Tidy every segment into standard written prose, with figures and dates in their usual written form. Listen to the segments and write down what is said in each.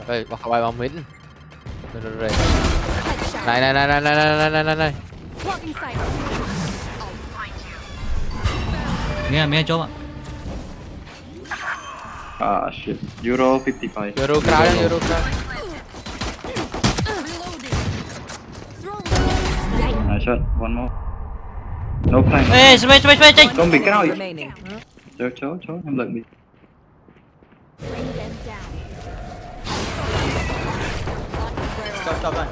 Ê, bọc bài bóng mít. Rồi. Này. Nghe chỗ ạ. Ah shit. Euro 55. Euro crowd. Nice shot. One more. No flank. Ê, wait. Don't be cái nào. Remaining. Chớ, em lận bị. Stop rồi.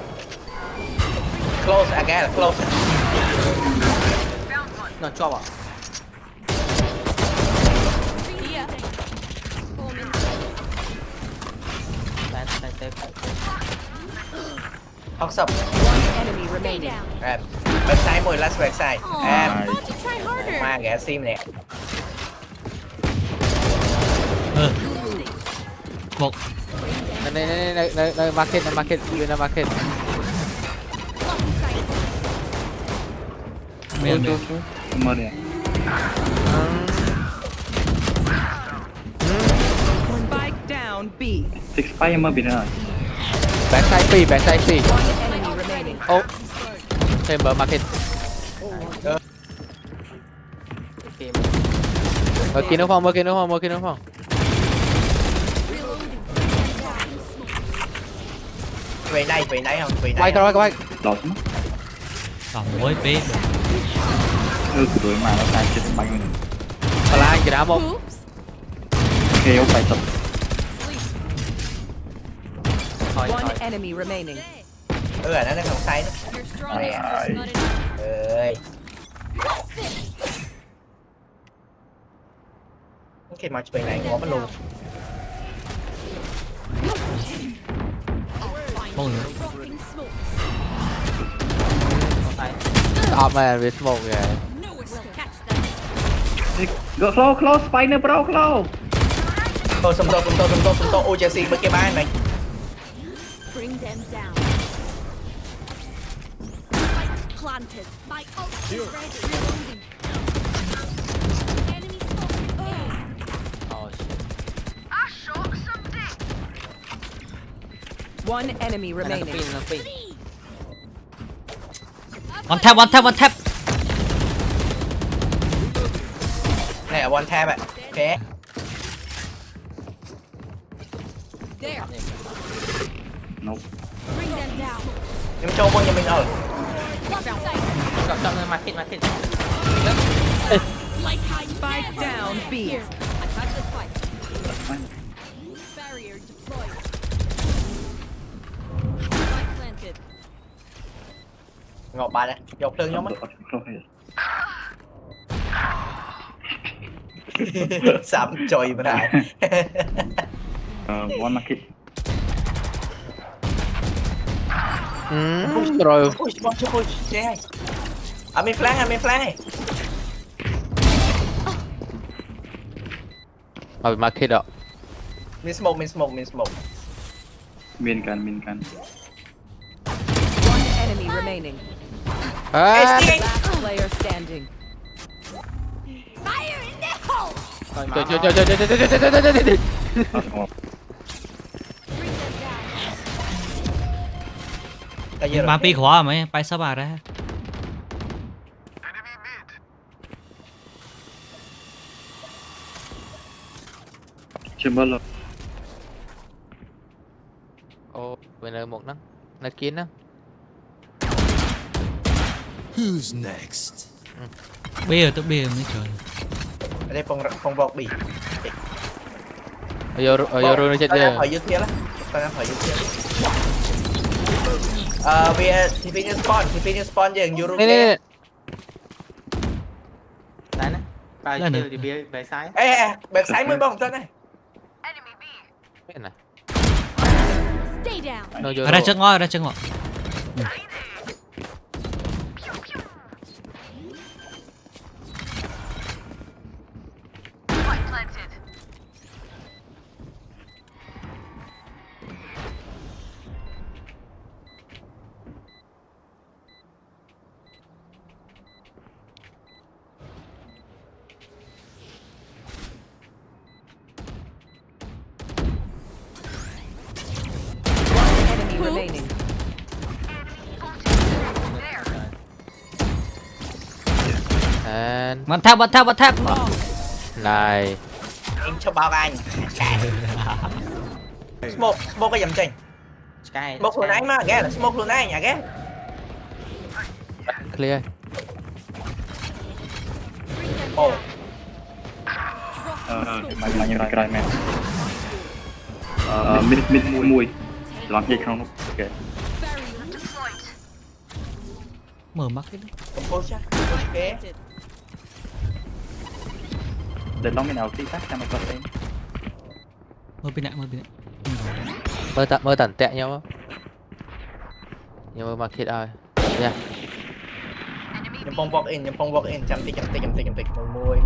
Close again, close. Nó cho vào. Bạn safe. Học sập. Enemy remaining. Em. Backside mùi last backside. Em. Ma ghé sim nè. Một. Này, market, you in market. Chớ. Mà nè. Spike down B. Six spy em mà bị nào. Backside B. One enemy remaining. Oh. Chamber market. Kia nó phòng. Về đây không? Về Quay. đây. Lọt mất. Còn mới biết. Cứ đuổi mà nó ta chết bay mình. Là anh kìa một. Kêu phải tập. Thôi. One enemy remaining. Nó đang không say đó. Ơi. Khi mà về này ngó mất luôn. Không nữa. Stop man with smoke kìa. Go close, spy nè bro, close. Thôi xung tô. Ôi Chelsea mới cái bài này. Bring them down. Planted. My ult is ready. Reloading. Enemy spotted. Oh shit. One enemy remaining. Nó pin. One tap. Này ở one tap ạ. Ok. There. Nope. Bring them down. Nhưng cho vô nhà mình ở. Block sight. Chọn market. Like how you Spike down B. Here. I got the fight. Fine. Barrier deployed. Spike planted. Ngọt bà đây. Dọc lưng nhóm á. Sắm chơi mà đại. One market. Rồi. Push. Đây. À mình flank. Ở market đó. Mình smoke. Miền can. One enemy remaining. Ê, À. Sting! Last player standing. Fire in the hole. Trời. Bring them down. Cái gì rồi? Ba pi khóa mấy, bay sao bà ra. Chamber lọt. Ô, bên này một nó. Nó kiến đó. Who's next? Bây giờ mới trời. Ở đây phòng vọt bị. Ở Euro nó chết Tao đang chưa? hỏi dưới kia vì thì spawn dừng Euro Nè. Đấy nè. Đây nè. Ê, bẹt sái mới bông tên này. Bên này. Stay down. Nó Euro. Ra chân ngõ. man One tap. này Em cho bao anh. Smoke cái dầm trình. Sky Smoke luôn anh mà, ghé là smoke luôn anh nhà ghé. clear Ồ, Mày như cái man. Mid mùi. Làm gì không? Ok. Mở mắt cái cầm cô chứ. Ok. Để long bên nào tí tắt cho mày coi xem. Mở bên này. mơ tẩn tẹ nhau không nhưng mà market ai nha Nhầm phong walk in, chăm tí. Môi,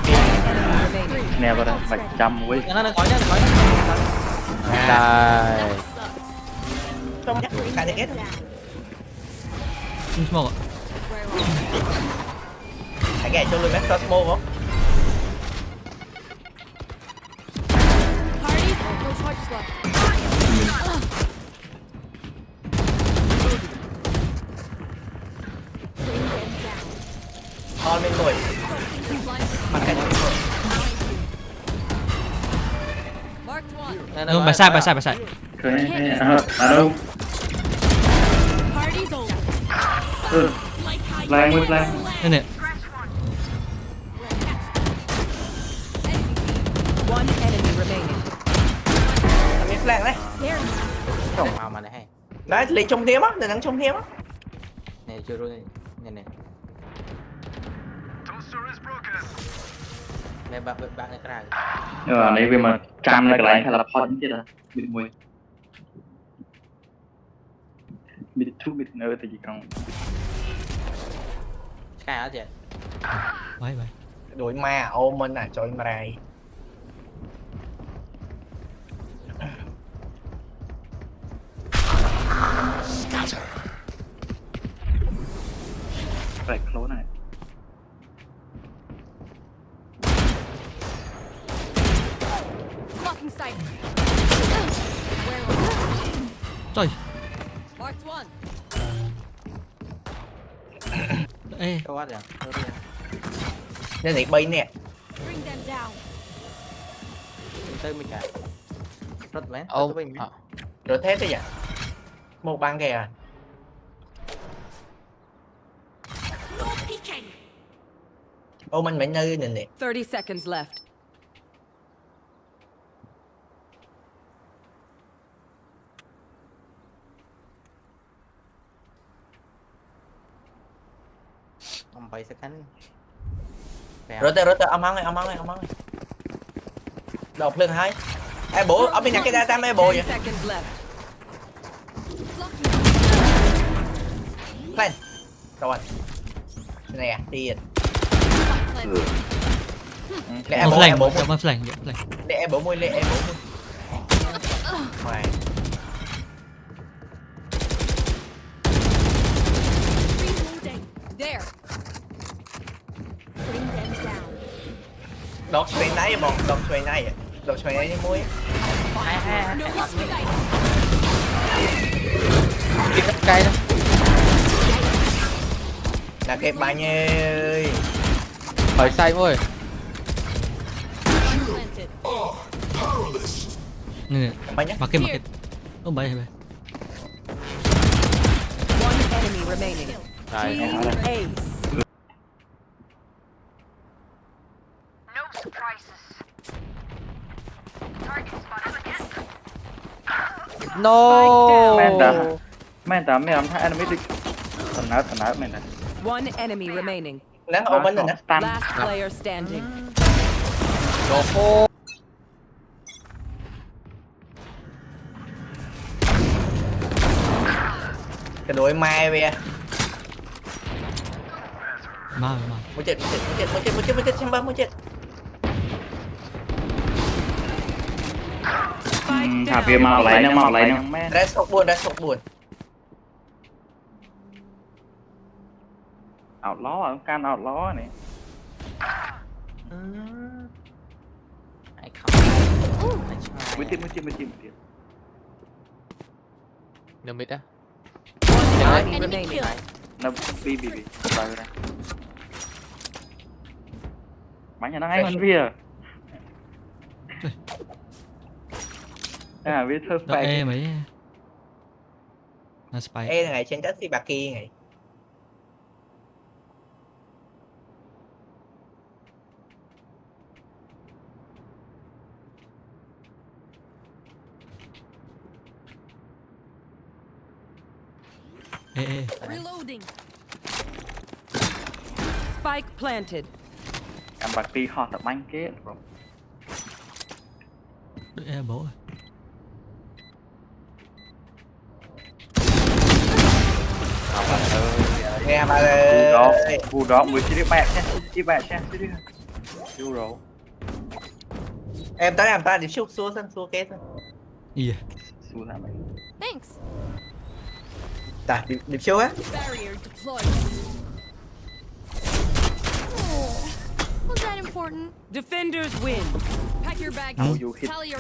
pi. Remaining. Nè vào đây, mày chăm quý. nó coi nó này Không nhá, cả thì ghét. Không smoke ạ. Hãy ghé cho luôn mấy smoke không? Party, no charges left. Bring them down. Con bên môi. Mặt cái bên môi. Marked one. Đúng, bài sai. Khởi ở đâu? Party's over. Like how you Lan were Lan. last. Đây nè. One enemy remaining. Làm miếng flank đấy. There. không màu mà này hay Đấy, lấy trông thêm á, đừng nắng trông thêm á. này chưa rồi này mẹ bạn này cái nào Này vì mà trăm là cái lại hay là pod chứ là bị mùi. Mid nữa thì chỉ còn Sky ở chị Bye. Đuổi ma, ôm mình à, trời mà đây. phải close này. Blocking sight. Trời. Marked one. Ê, có quá rồi Nên thì bay nè. Bring them down. tới mình cả rất bén ông Rồi thế thế vậy. Một băng kìa. No peeking. Ôm anh mệnh nơi nè. 30 seconds left. ông bay sẽ cánh Rồi tê, ông ăn này. Đọc lên hai. Ê bố, ở bên nhà cái data ê bố 10 vậy. seconds left. Blocking. Plan. Rồi. Nè, đi. Lẹ một bố, flank, bố. một flank. Lẹ bố môi. Ngoài. Reloading. There. Bring them down. Đọc xoay này bọn, đọc xoay này đi môi. No sight. đi cắt cây đó Là cái bánh ơi. hỏi sai ôi Planted. Nè, Bánh nhá. market. Ô, bye. One enemy remaining. này Team Ace. no Men ta mấy ông thấy enemy đi. Thần não men này. One enemy remaining. Nắng ôm bánh này nè. Tan. Last player standing. Cái đuổi mai về. Mau. Một chết, xem ba một chết. Thả về màu lấy nó men. Ra sốc buồn. Outlaw can outlaw này. ai không Mới tiếp. no mid á One enemy Enemy remaining. kill. nó bi rồi đây bắn cho nó hay hơn bia à biết thơ Đó phải E mấy là spy. Ê này trên đất thì bà kia này. E Reloading. Spike planted. em bạc ti họ tập bánh kết rồi đợi E bố. Nghe bà vụ đó mới chỉ đi bẹt nhé đi bẹt nhé vụ đó em tới làm ta đi xúc xuống sân xuống kết thôi. Iya. xuống làm này Thanks. Ta đi xúc á. Barrier deployed. Oh, was that important? Defenders win. Pack your bag. How you hit Tally your